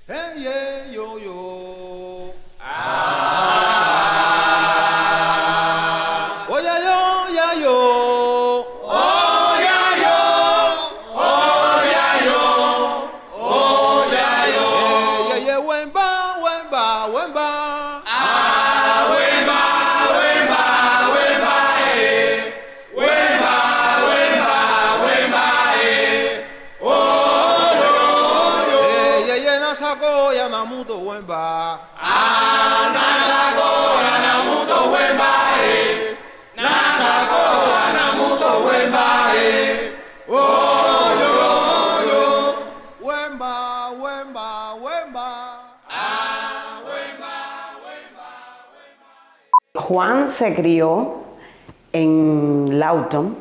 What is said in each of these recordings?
yeah, yo, yo. Oh, yeah, yo, yeah, yo. Oh, yeah, yo. Oh, yeah, yo. Oh, yeah, yo. Yeah, yeah, wemba, wemba, wemba. Wemba, wemba, wemba, wemba, wemba, wemba, oh, yo, yo. Yeah, yeah, nasako, ya namuto, wemba. Nasako, ya namuto, wemba, nasako, ya namuto, wemba, oh, yo, yo. Wemba, wemba, wemba. Juan se crió en Lawton,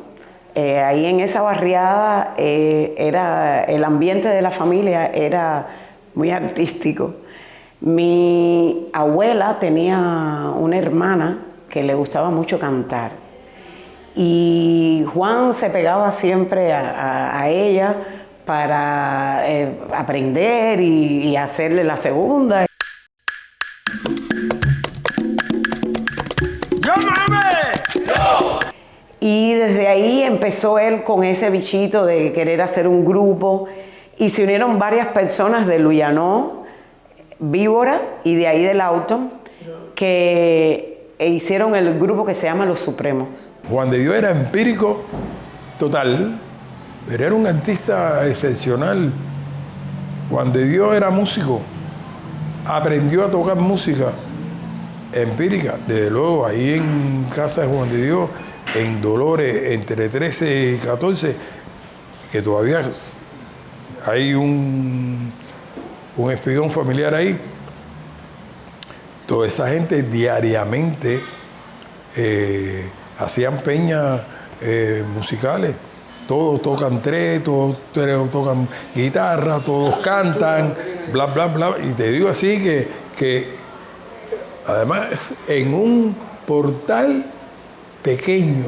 ahí en esa barriada el ambiente de la familia era muy artístico. Mi abuela tenía una hermana que le gustaba mucho cantar y Juan se pegaba siempre a ella para aprender y hacerle la segunda. Y desde ahí empezó él con ese bichito de querer hacer un grupo y se unieron varias personas de Luyanó, Víbora y de ahí de Lawton que hicieron el grupo que se llama Los Supremos. Juan de Dios era empírico total, pero era un artista excepcional. Juan de Dios era músico, aprendió a tocar música empírica, desde luego ahí en casa de Juan de Dios, en Dolores, entre 13 y 14, que todavía hay un espigón familiar ahí. Toda esa gente diariamente hacían peñas musicales. Todos tocan tres, todos tocan guitarra, todos cantan, bla, bla, bla. Y te digo así que además en un portal pequeño.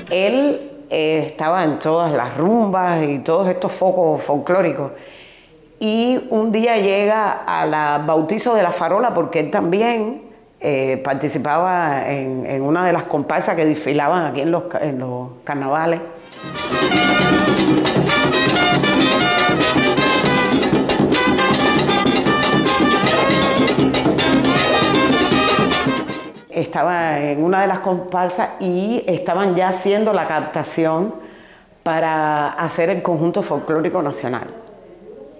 Él estaba en todas las rumbas y todos estos focos folclóricos. Y un día llega al bautizo de la farola porque él también participaba en una de las comparsas que desfilaban aquí en los carnavales. Estaba en una de las comparsas y estaban ya haciendo la captación para hacer el conjunto folclórico nacional.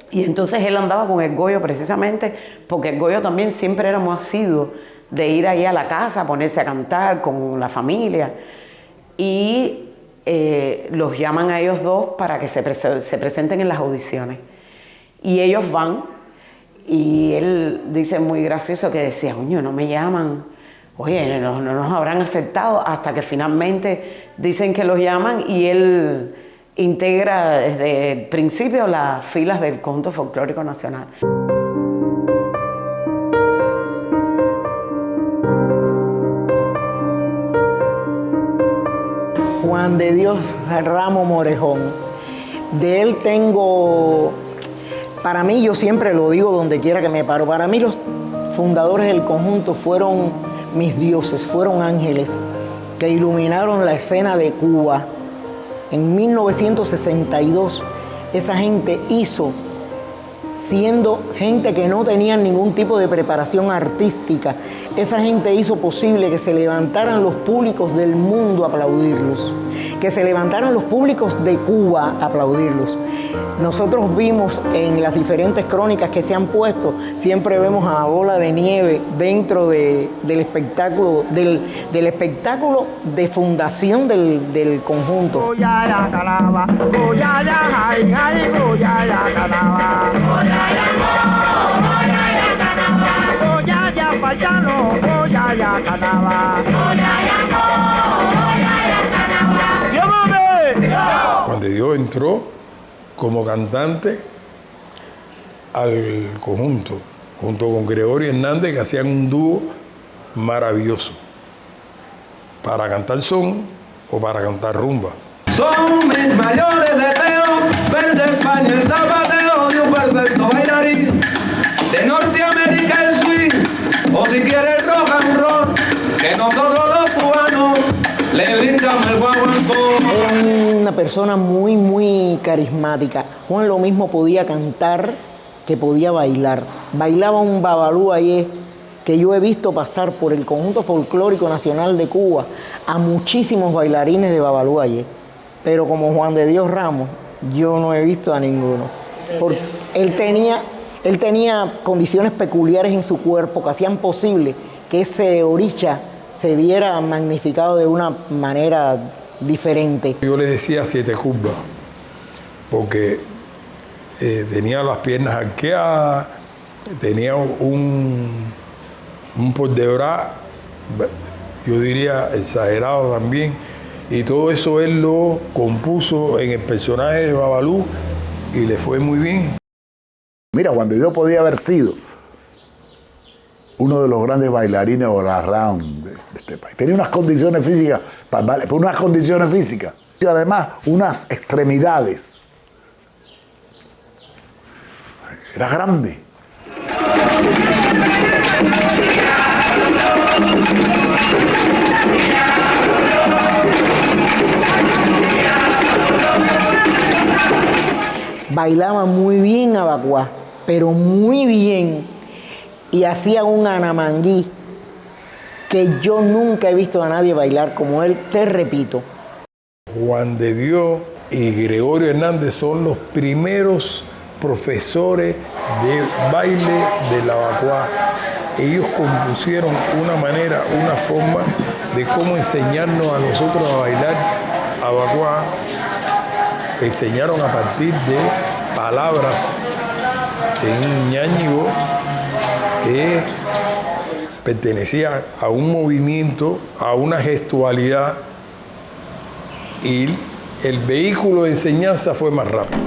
Y entonces él andaba con el Goyo precisamente porque el Goyo también siempre era muy asiduo de ir ahí a la casa, ponerse a cantar con la familia. Y los llaman a ellos dos para que se presenten en las audiciones. Y ellos van y él dice muy gracioso que decía, coño, no me llaman. Oye, no nos habrán aceptado hasta que finalmente dicen que los llaman y él integra desde el principio las filas del conjunto folclórico nacional. Juan de Dios Ramos Morejón. De él tengo, para mí, yo siempre lo digo donde quiera que me paro, para mí los fundadores del conjunto fueron mis dioses, fueron ángeles que iluminaron la escena de Cuba. En 1962, esa gente hizo, siendo gente que no tenía ningún tipo de preparación artística, esa gente hizo posible que se levantaran los públicos del mundo a aplaudirlos, que se levantaran los públicos de Cuba a aplaudirlos. Nosotros vimos en las diferentes crónicas que se han puesto, siempre vemos a Bola de Nieve dentro del espectáculo, del espectáculo de fundación del conjunto. Juan de Dios entró como cantante al conjunto. junto con Gregorio Hernández, que hacían un dúo maravilloso para cantar son o para cantar rumba. Son mis mayores deseos, verde España el zapateo de un perfecto bailarín. De Norteamérica el swing, o si quiere el rock and roll, que nosotros los cubanos le brindamos el guaguancó. Era una persona muy, muy carismática. Juan lo mismo podía cantar que podía bailar. Bailaba un babalú ayé que yo he visto pasar por el Conjunto Folclórico Nacional de Cuba a muchísimos bailarines de babalú ayé. Pero como Juan de Dios Ramos, yo no he visto a ninguno. Porque él tenía condiciones peculiares en su cuerpo que hacían posible que ese oricha se viera magnificado de una manera diferente. Yo le decía siete curvas, porque tenía las piernas arqueadas, tenía un pordebrá, yo diría exagerado también, y todo eso él lo compuso en el personaje de Babalú y le fue muy bien. Mira, Juan de Dios podía haber sido uno de los grandes bailarines all around de este país. Tenía unas condiciones físicas, y además unas extremidades. Era grande. Bailaba muy bien abacuá, pero muy bien. Y hacía un anamanguí que yo nunca he visto a nadie bailar como él, te repito. Juan de Dios y Gregorio Hernández son los primeros profesores de baile de la abacuá. Ellos compusieron una manera, una forma de cómo enseñarnos a nosotros a bailar abacuá. Enseñaron a partir de palabras en un ñáñigo que pertenecía a un movimiento, a una gestualidad, y el vehículo de enseñanza fue más rápido.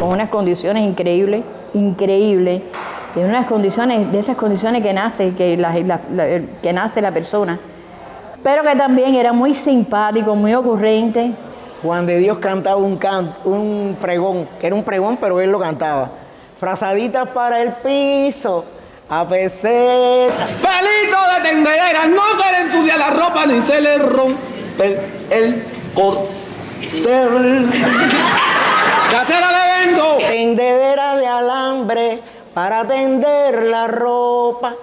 Con unas condiciones increíbles, de unas condiciones, de esas condiciones que nace, que nace la persona, pero que también era muy simpático, muy ocurrente. Juan de Dios cantaba un pregón, que era un pregón, pero él lo cantaba. Frazaditas para el piso, a peseta. Pelito de tendedera, no se le ensucia la ropa ni se le rompe el costel. ¡Casera le vendo! Tendedera de alambre para tender la ropa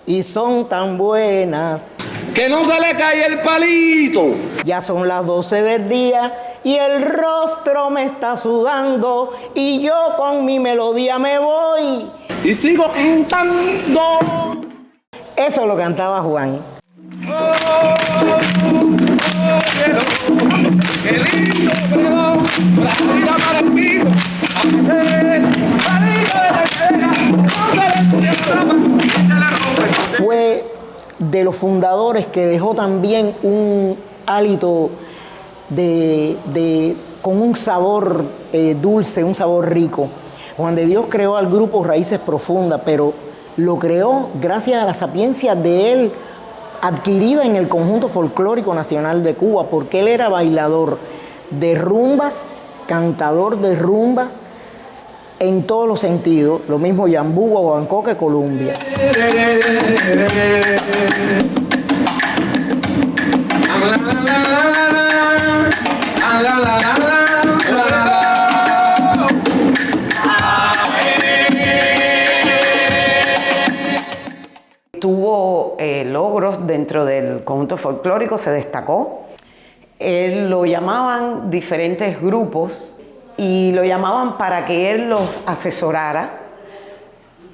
y son tan buenas. Que no se le cae el palito. Ya son las 12 del día y el rostro me está sudando y yo con mi melodía me voy. Y sigo cantando. Eso lo cantaba Juan. Qué lindo pregón, la vida para el piso. Fue de los fundadores que dejó también un hálito con un sabor dulce, un sabor rico. Juan de Dios creó al grupo Raíces Profundas, pero lo creó gracias a la sapiencia de él adquirida en el Conjunto Folclórico Nacional de Cuba, porque él era bailador de rumbas, cantador de rumbas, en todos los sentidos, lo mismo Yambú, Guaguancó que Colombia. Tuvo logros dentro del conjunto folclórico, se destacó. Él lo llamaban diferentes grupos y lo llamaban para que él los asesorara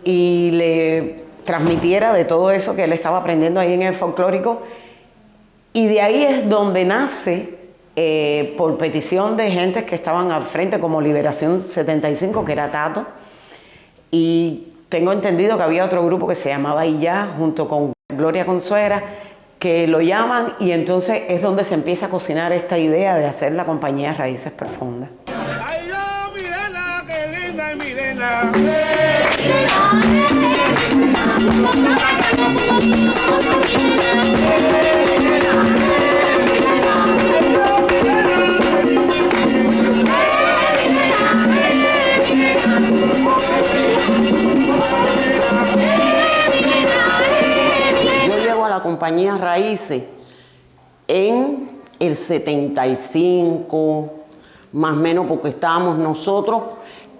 y le transmitiera de todo eso que él estaba aprendiendo ahí en el folclórico. Y de ahí es donde nace, por petición de gentes que estaban al frente, como Liberación 75, que era Tato, y tengo entendido que había otro grupo que se llamaba Iyá, junto con Gloria Consuera, que lo llaman y entonces es donde se empieza a cocinar esta idea de hacer la compañía Raíces Profundas. Ay, yo, Mirena, qué linda es Mirena. Yo llego a la compañía Raíces en el 75, más o menos, porque estábamos nosotros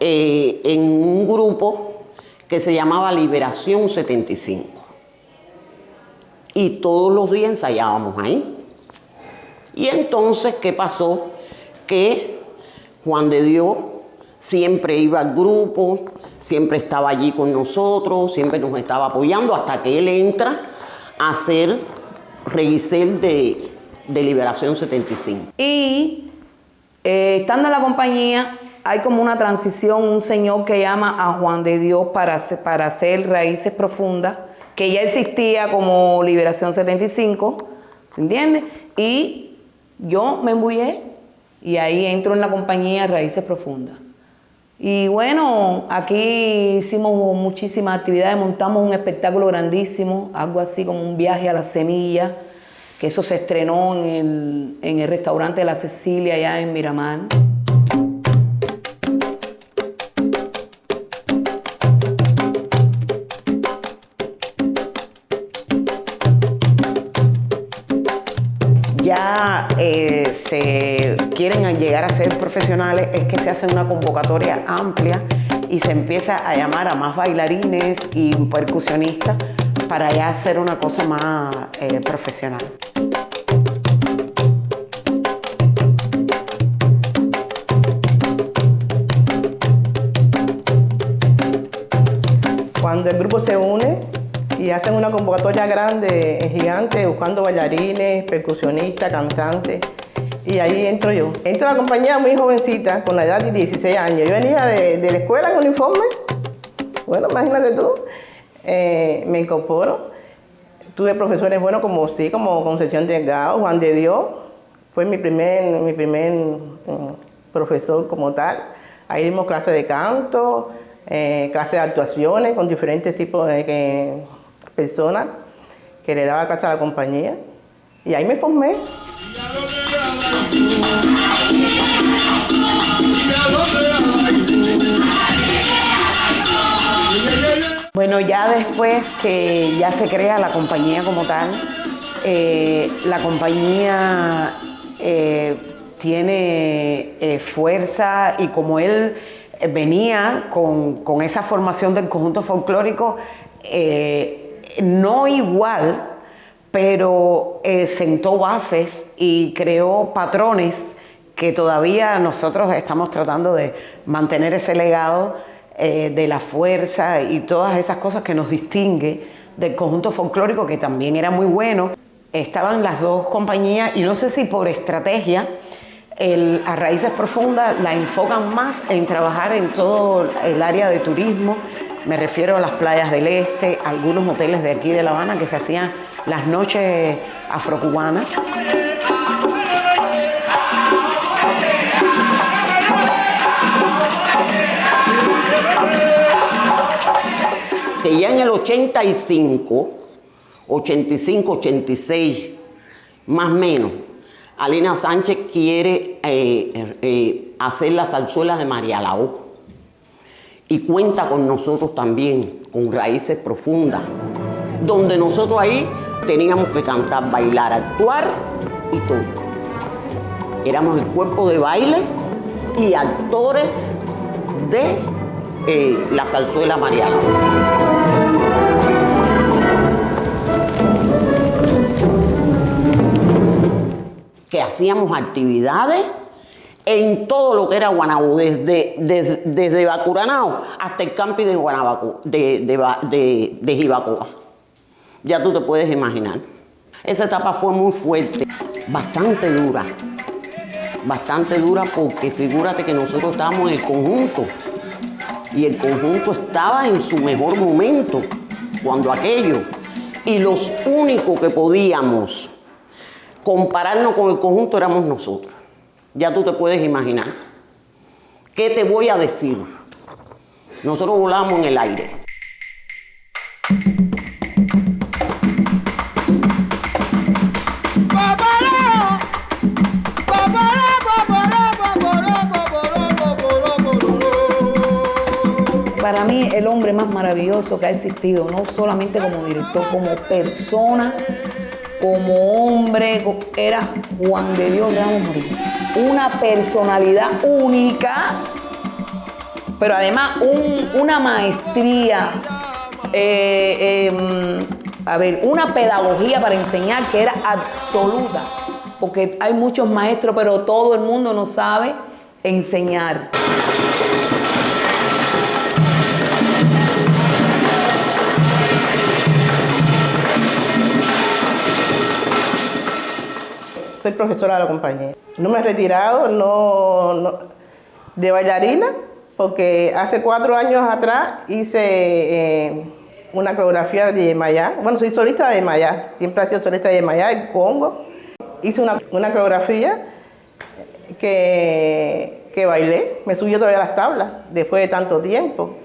en un grupo que se llamaba Liberación 75. Y todos los días ensayábamos ahí. Y entonces, ¿qué pasó? Que Juan de Dios siempre iba al grupo, siempre estaba allí con nosotros, siempre nos estaba apoyando, hasta que él entra a ser reguicel de Liberación 75. Y estando en la compañía, hay como una transición, un señor que llama a Juan de Dios para hacer Raíces Profundas, que ya existía como Liberación 75, ¿entiendes? Y yo me embullé y ahí entro en la compañía Raíces Profundas. Y bueno, aquí hicimos muchísimas actividades, montamos un espectáculo grandísimo, algo así como un viaje a la semilla, que eso se estrenó en el restaurante de La Cecilia allá en Miramar. Ya se quieren llegar a ser profesionales, es que se hace una convocatoria amplia y se empieza a llamar a más bailarines y percusionistas para ya hacer una cosa más profesional. Cuando el grupo se une y hacen una convocatoria grande, gigante, buscando bailarines, percusionistas, cantantes, y ahí entro yo. Entro a la compañía muy jovencita, con la edad de 16 años. Yo venía de la escuela en uniforme. Bueno, imagínate tú. Me incorporo. Tuve profesores buenos como Concepción Delgado, Juan de Dios. Fue mi primer profesor como tal. Ahí dimos clases de canto, clases de actuaciones con diferentes tipos de personas que le daba clases a la compañía. Y ahí me formé. Bueno, ya después que ya se crea la compañía como tal, la compañía tiene fuerza, y como él venía con esa formación del conjunto folclórico, no igual, pero sentó bases y creó patrones que todavía nosotros estamos tratando de mantener ese legado de la fuerza y todas esas cosas que nos distingue del conjunto folclórico, que también era muy bueno. Estaban las dos compañías y no sé si por estrategia a Raíces Profundas la enfocan más en trabajar en todo el área de turismo. Me refiero a las playas del este, algunos hoteles de aquí de La Habana que se hacían las noches afrocubanas. Que ya en el 85, 86, más o menos, Alina Sánchez quiere hacer la zarzuela de María Lao. Y cuenta con nosotros también, con Raíces Profundas, donde nosotros ahí teníamos que cantar, bailar, actuar y todo. Éramos el cuerpo de baile y actores de la zarzuela María Lao. Que hacíamos actividades en todo lo que era Guanabo, desde Bacuranao hasta el camping de Guanabaco, de Jibacoa. Ya tú te puedes imaginar. Esa etapa fue muy fuerte, bastante dura porque figúrate que nosotros estábamos en el conjunto y el conjunto estaba en su mejor momento cuando aquello. Y los únicos que podíamos compararnos con el conjunto éramos nosotros. Ya tú te puedes imaginar. ¿Qué te voy a decir? Nosotros volábamos en el aire. Para mí, el hombre más maravilloso que ha existido, no solamente como director, como persona, como hombre, era Juan de Dios Ramos Morejón. Una personalidad única, pero además una maestría, una pedagogía para enseñar que era absoluta. Porque hay muchos maestros, pero todo el mundo no sabe enseñar. Soy profesora de la compañía. No me he retirado de bailarina, porque hace 4 años atrás hice una coreografía de Yemayá. Bueno, soy solista de Yemayá, siempre he sido solista de Yemayá, en Congo. Hice una coreografía que bailé, me subió todavía a las tablas después de tanto tiempo.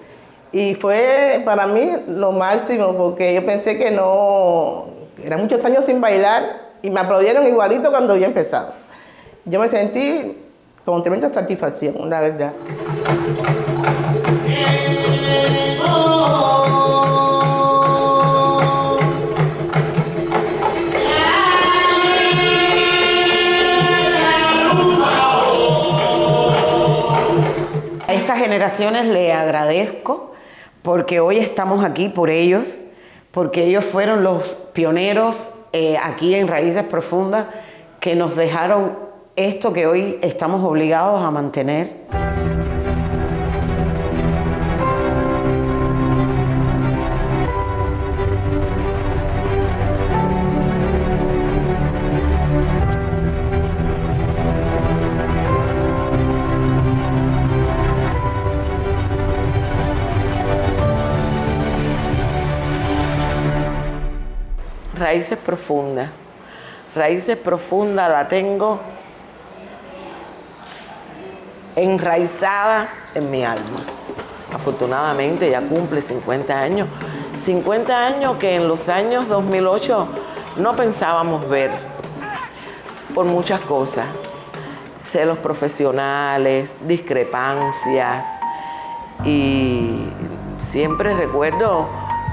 Y fue para mí lo máximo, porque yo pensé que no, eran muchos años sin bailar, y me aplaudieron igualito cuando había empezado. Yo me sentí con tremenda satisfacción, la verdad. A estas generaciones le agradezco porque hoy estamos aquí por ellos, porque ellos fueron los pioneros aquí en Raíces Profundas, que nos dejaron esto que hoy estamos obligados a mantener. Raíces Profundas. Raíces Profundas la tengo enraizada en mi alma. Afortunadamente ya cumple 50 años. 50 años que en los años 2008 no pensábamos ver por muchas cosas. Celos profesionales, discrepancias. Y siempre recuerdo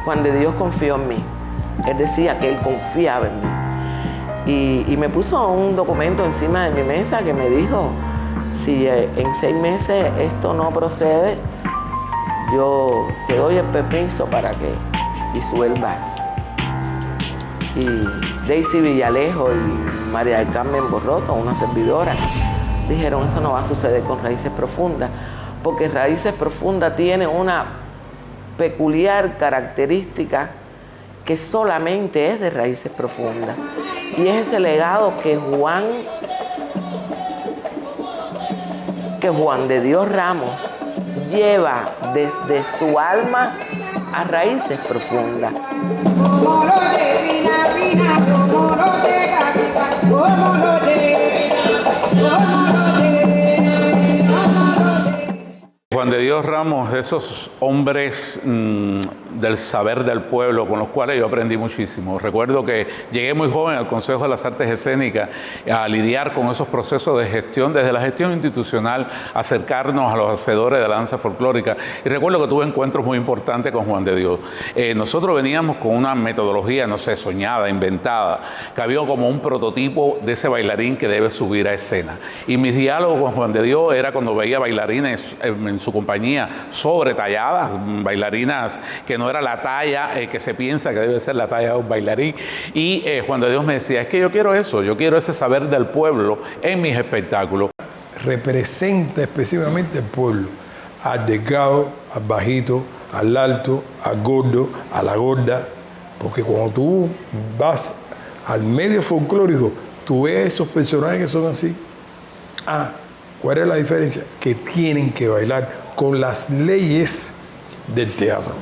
cuando Dios confió en mí. Él decía que Él confiaba en mí. Y me puso un documento encima de mi mesa que me dijo, si en 6 meses esto no procede, yo te doy el permiso para que disuelvas. Y Daisy Villalejo y María del Carmen Borroto, una servidora, dijeron, eso no va a suceder con Raíces Profundas, porque Raíces Profundas tiene una peculiar característica que solamente es de Raíces Profundas. Y es ese legado que Juan de Dios Ramos lleva desde su alma a Raíces Profundas. Juan de Dios Ramos, de esos hombres del saber del pueblo con los cuales yo aprendí muchísimo. Recuerdo que llegué muy joven al Consejo de las Artes Escénicas a lidiar con esos procesos de gestión, desde la gestión institucional, acercarnos a los hacedores de la danza folclórica. Y recuerdo que tuve encuentros muy importantes con Juan de Dios. Nosotros veníamos con una metodología, no sé, soñada, inventada, que había como un prototipo de ese bailarín que debe subir a escena. Y mis diálogos con Juan de Dios era cuando veía bailarines en su compañía sobretalladas, bailarinas que no era la talla que se piensa que debe ser la talla de un bailarín. Y Juan de Dios me decía, es que yo quiero eso, yo quiero ese saber del pueblo en mis espectáculos. Representa específicamente el pueblo, al delgado, al bajito, al alto, al gordo, a la gorda, porque cuando tú vas al medio folclórico, tú ves esos personajes que son así. ¿Cuál es la diferencia? Que tienen que bailar con las leyes del teatro.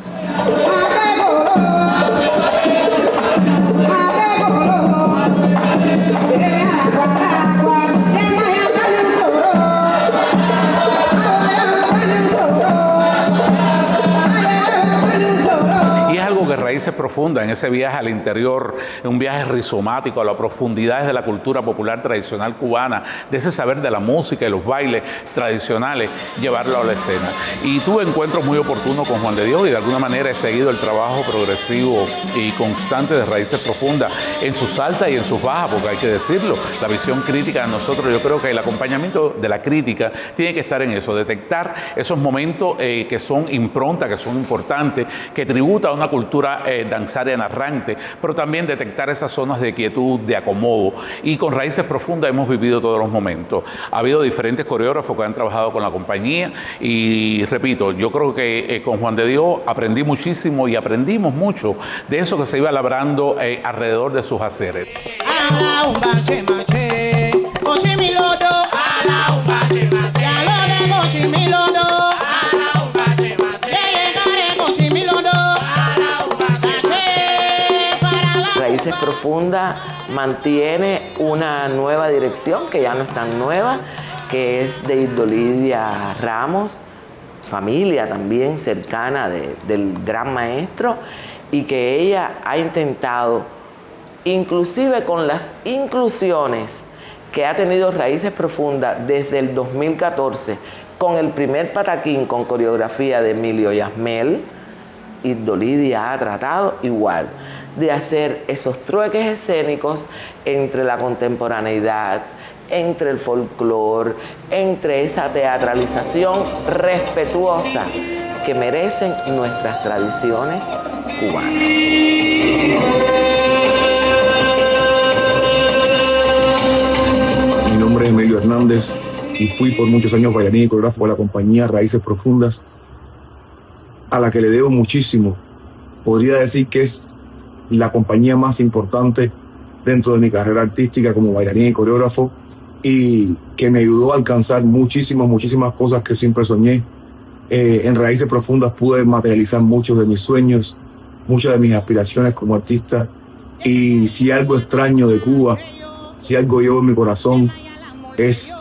Profunda, en ese viaje al interior, un viaje rizomático a las profundidades de la cultura popular tradicional cubana, de ese saber de la música y los bailes tradicionales, llevarlo a la escena. Y tuve encuentros muy oportunos con Juan de Dios y de alguna manera he seguido el trabajo progresivo y constante de Raíces Profundas en sus altas y en sus bajas, porque hay que decirlo, la visión crítica de nosotros, yo creo que el acompañamiento de la crítica tiene que estar en eso, detectar esos momentos que son impronta, que son importantes, que tributa a una cultura danzaria narrante, pero también detectar esas zonas de quietud, de acomodo. Y con Raíces Profundas hemos vivido todos los momentos. Ha habido diferentes coreógrafos que han trabajado con la compañía y repito, yo creo que con Juan de Dios aprendí muchísimo y aprendimos mucho de eso que se iba labrando alrededor de sus haceres. Raíces Profundas mantiene una nueva dirección que ya no es tan nueva, que es de Irdolidia Ramos, familia también cercana del gran maestro, y que ella ha intentado, inclusive con las inclusiones que ha tenido Raíces Profundas desde el 2014, con el primer pataquín con coreografía de Emilio Yasmel, Irdolidia ha tratado igual de hacer esos trueques escénicos entre la contemporaneidad, entre el folclore, entre esa teatralización respetuosa que merecen nuestras tradiciones cubanas. Mi nombre es Emilio Hernández y fui por muchos años bailarín y coreógrafo de la compañía Raíces Profundas, a la que le debo muchísimo. Podría decir que es la compañía más importante dentro de mi carrera artística como bailarín y coreógrafo, y que me ayudó a alcanzar muchísimas cosas que siempre soñé. En Raíces Profundas pude materializar muchos de mis sueños, muchas de mis aspiraciones como artista, y si algo extraño de Cuba, si algo llevo en mi corazón, es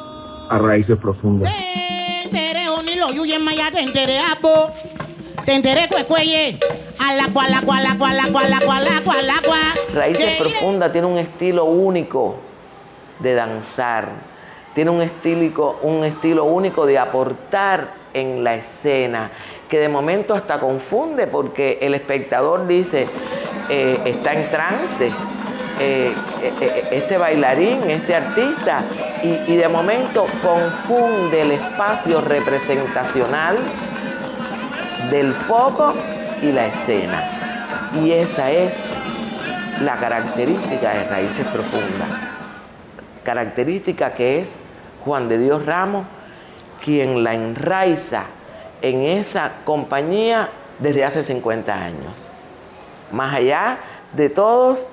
a Raíces Profundas. Raíces Profundas tiene un estilo único de danzar, tiene un estilo único de aportar en la escena, que de momento hasta confunde porque el espectador dice, está en trance, este bailarín, este artista, y de momento confunde el espacio representacional del foco y la escena. Y esa es la característica de Raíces Profundas. Característica que es Juan de Dios Ramos quien la enraiza en esa compañía desde hace 50 años. Más allá de todos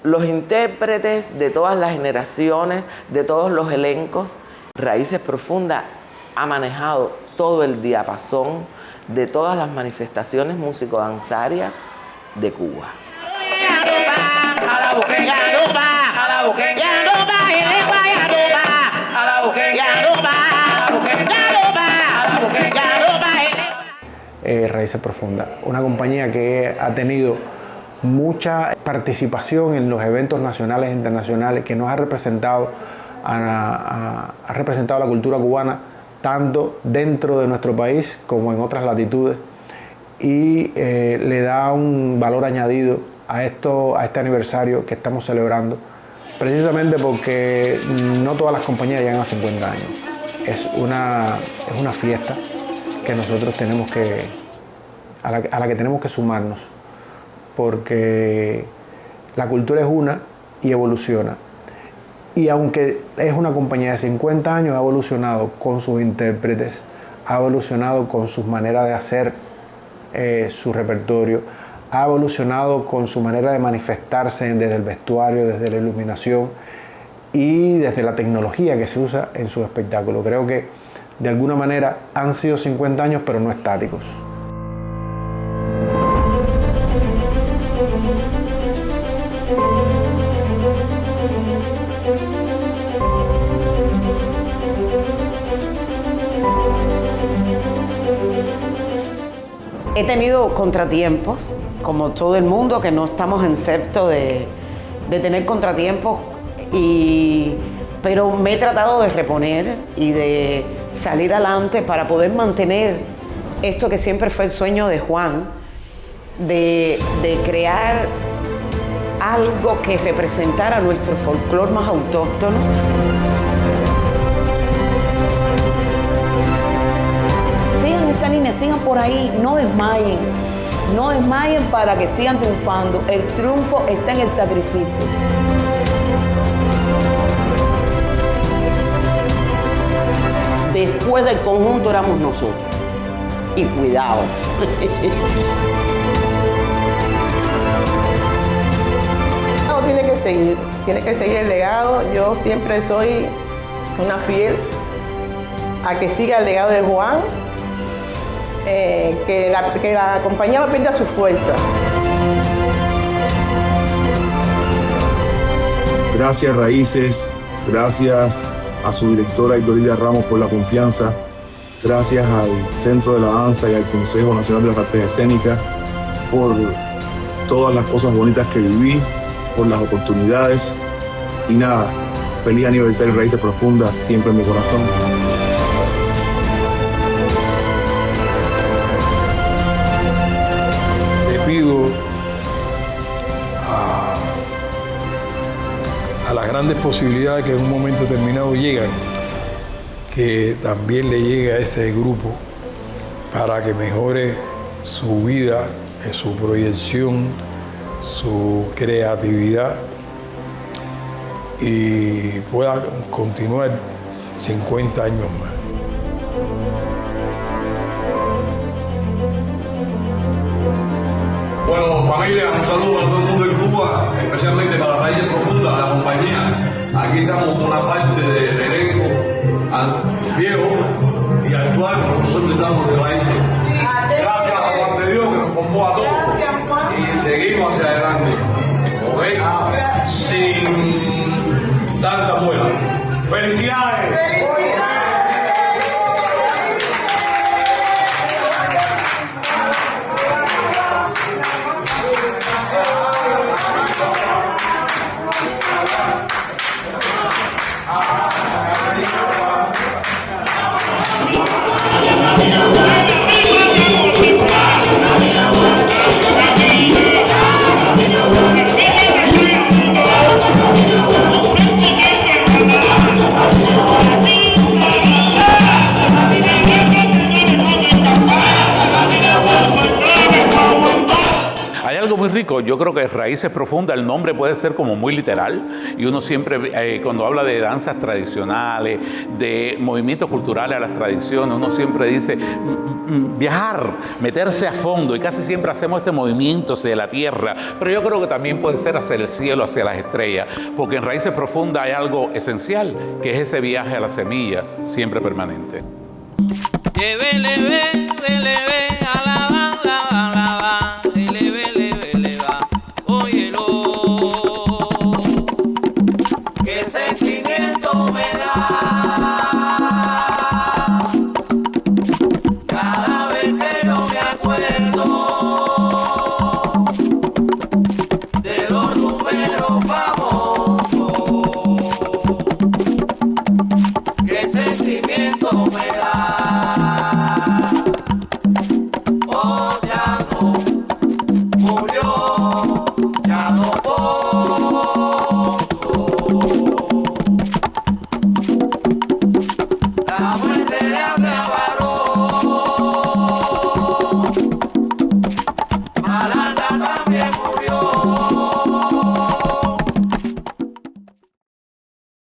los intérpretes, de todas las generaciones, de todos los elencos, Raíces Profundas ha manejado todo el diapasón de todas las manifestaciones músico-danzarias de Cuba. Raíces Profundas, una compañía que ha tenido mucha participación en los eventos nacionales e internacionales, que nos ha representado ha representado la cultura cubana tanto dentro de nuestro país como en otras latitudes, y le da un valor añadido a este aniversario que estamos celebrando, precisamente porque no todas las compañías llegan a 50 años. Es una fiesta que nosotros tenemos a la que tenemos que sumarnos, porque la cultura es una y evoluciona. Y aunque es una compañía de 50 años, ha evolucionado con sus intérpretes, ha evolucionado con sus maneras de hacer su repertorio, ha evolucionado con su manera de manifestarse desde el vestuario, desde la iluminación y desde la tecnología que se usa en su espectáculo. Creo que de alguna manera han sido 50 años, pero no estáticos. He tenido contratiempos, como todo el mundo, que no estamos excepto de tener contratiempos, pero me he tratado de reponer y de salir adelante para poder mantener esto que siempre fue el sueño de Juan, de crear algo que representara nuestro folclore más autóctono. Sigan esa línea, sigan por ahí, no desmayen para que sigan triunfando. El triunfo está en el sacrificio. Después del conjunto éramos nosotros. Y cuidado. Tiene que seguir el legado. Yo siempre soy una fiel a que siga el legado de Juan, que la compañía no pierda su fuerza. Gracias Raíces, gracias a su directora Hectorilda Ramos por la confianza, gracias al Centro de la Danza y al Consejo Nacional de las Artes Escénicas por todas las cosas bonitas que viví, por las oportunidades y nada, feliz aniversario Raíces Profundas, siempre en mi corazón. Le pido a las grandes posibilidades que en un momento determinado llegan, que también le llegue a ese grupo para que mejore su vida, su proyección, su creatividad y pueda continuar 50 años más. Bueno, familia, un saludo a todo el mundo en Cuba, especialmente para Raíces Profundas, la compañía. Aquí estamos con una parte del elenco viejo y actual, nosotros estamos de Raíces. Gracias a Juan de Dios que nos formó a todos y seguimos hacia adelante, ¿ok? Sin tanta muela. ¡Felicidades! Muy rico, yo creo que Raíces Profundas, el nombre puede ser como muy literal y uno siempre, cuando habla de danzas tradicionales, de movimientos culturales a las tradiciones, uno siempre dice viajar, meterse a fondo y casi siempre hacemos este movimiento hacia la tierra, pero yo creo que también puede ser hacia el cielo, hacia las estrellas, porque en Raíces Profundas hay algo esencial, que es ese viaje a la semilla, siempre permanente. ¿Qué sentimiento me da?